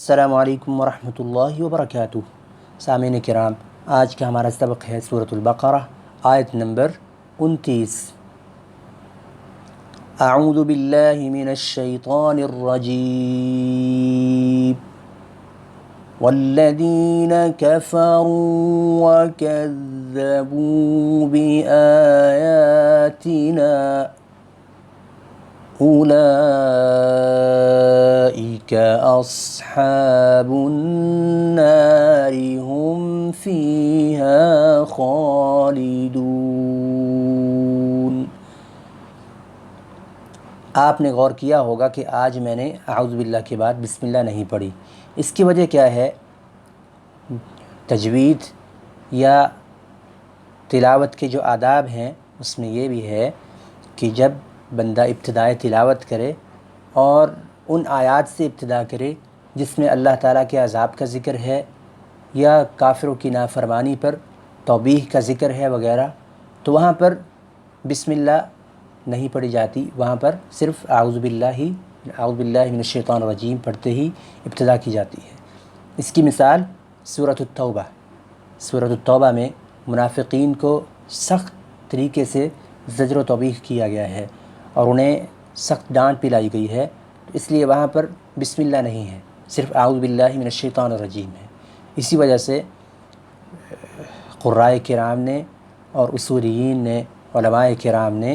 السلام علیکم ورحمۃ اللہ وبرکاتہ۔ سامعین کرام، آج کا ہمارا سبق ہے سورۃ البقرہ، آیت نمبر 29۔ اعوذ باللہ من الشیطان الرجیم والذین کفروا وکذبوا بآیاتنا اولئک اصحاب النار هم فیہا خالدون۔ آپ نے غور کیا ہوگا کہ آج میں نے اعوذ باللہ کے بعد بسم اللہ نہیں پڑھی۔ اس کی وجہ کیا ہے؟ تجوید یا تلاوت کے جو آداب ہیں اس میں یہ بھی ہے کہ جب بندہ ابتدائے تلاوت کرے اور ان آیات سے ابتدا کرے جس میں اللہ تعالیٰ کے عذاب کا ذکر ہے یا کافروں کی نافرمانی پر توبیخ کا ذکر ہے وغیرہ، تو وہاں پر بسم اللہ نہیں پڑھی جاتی، وہاں پر صرف اعوذ باللہ من الشیطان الرجیم پڑھتے ہی ابتدا کی جاتی ہے۔ اس کی مثال سورۃ التوبہ میں منافقین کو سخت طریقے سے زجر و توبیخ کیا گیا ہے اور انہیں سخت ڈانٹ پلائی گئی ہے، اس لیے وہاں پر بسم اللہ نہیں ہے، صرف اعوذ باللہ من الشیطان الرجیم ہے۔ اسی وجہ سے قرائے کرام نے اور اصولیین نے، علماء کرام نے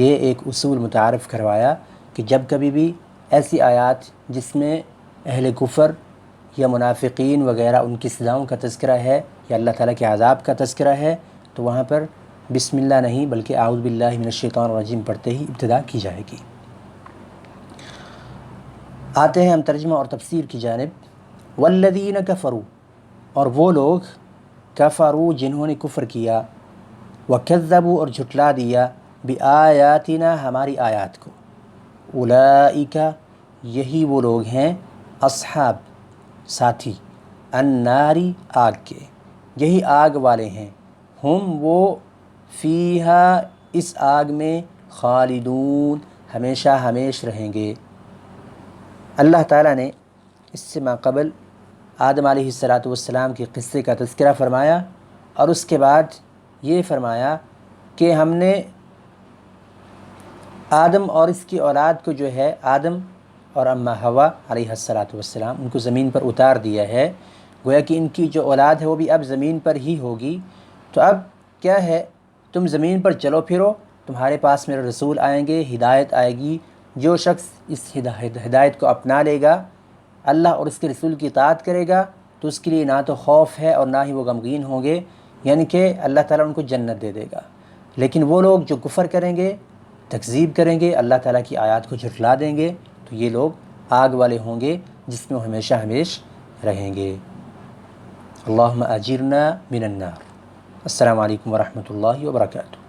یہ ایک اصول متعارف کروایا کہ جب کبھی بھی ایسی آیات جس میں اہل کفر یا منافقین وغیرہ ان کی سزاؤں کا تذکرہ ہے یا اللہ تعالیٰ کے عذاب کا تذکرہ ہے تو وہاں پر بسم اللہ نہیں بلکہ اعوذ باللہ من الشیطان الرجیم پڑھتے ہی ابتدا کی جائے گی۔ آتے ہیں ہم ترجمہ اور تفسیر کی جانب۔ والذین کفروا، اور وہ لوگ کفروا جنہوں نے کفر کیا، وکذبوا اور جھٹلا دیا، بآیاتنا ہماری آیات کو، اولئک یہی وہ لوگ ہیں، اصحاب ساتھی، الناری آگ کے، یہی آگ والے ہیں، ہم وہ فیہا اس آگ میں، خالدون ہمیشہ ہمیش رہیں گے۔ اللہ تعالیٰ نے اس سے ماقبل آدم علیہ السلام کے قصے کا تذکرہ فرمایا اور اس کے بعد یہ فرمایا کہ ہم نے آدم اور اس کی اولاد کو جو ہے، آدم اور اماں حوا علیہ السلام ان کو زمین پر اتار دیا ہے، گویا کہ ان کی جو اولاد ہے وہ بھی اب زمین پر ہی ہوگی۔ تو اب کیا ہے، تم زمین پر چلو پھرو، تمہارے پاس میرے رسول آئیں گے، ہدایت آئے گی، جو شخص اس ہدایت کو اپنا لے گا، اللہ اور اس کے رسول کی اطاعت کرے گا، تو اس کے لیے نہ تو خوف ہے اور نہ ہی وہ غمگین ہوں گے، یعنی کہ اللہ تعالیٰ ان کو جنت دے دے گا۔ لیکن وہ لوگ جو کفر کریں گے، تکذیب کریں گے، اللہ تعالیٰ کی آیات کو جھٹلا دیں گے، تو یہ لوگ آگ والے ہوں گے جس میں وہ ہمیشہ ہمیش رہیں گے۔ اللہم اجرنا من النار۔ السلام علیکم ورحمۃ اللہ وبرکاتہ۔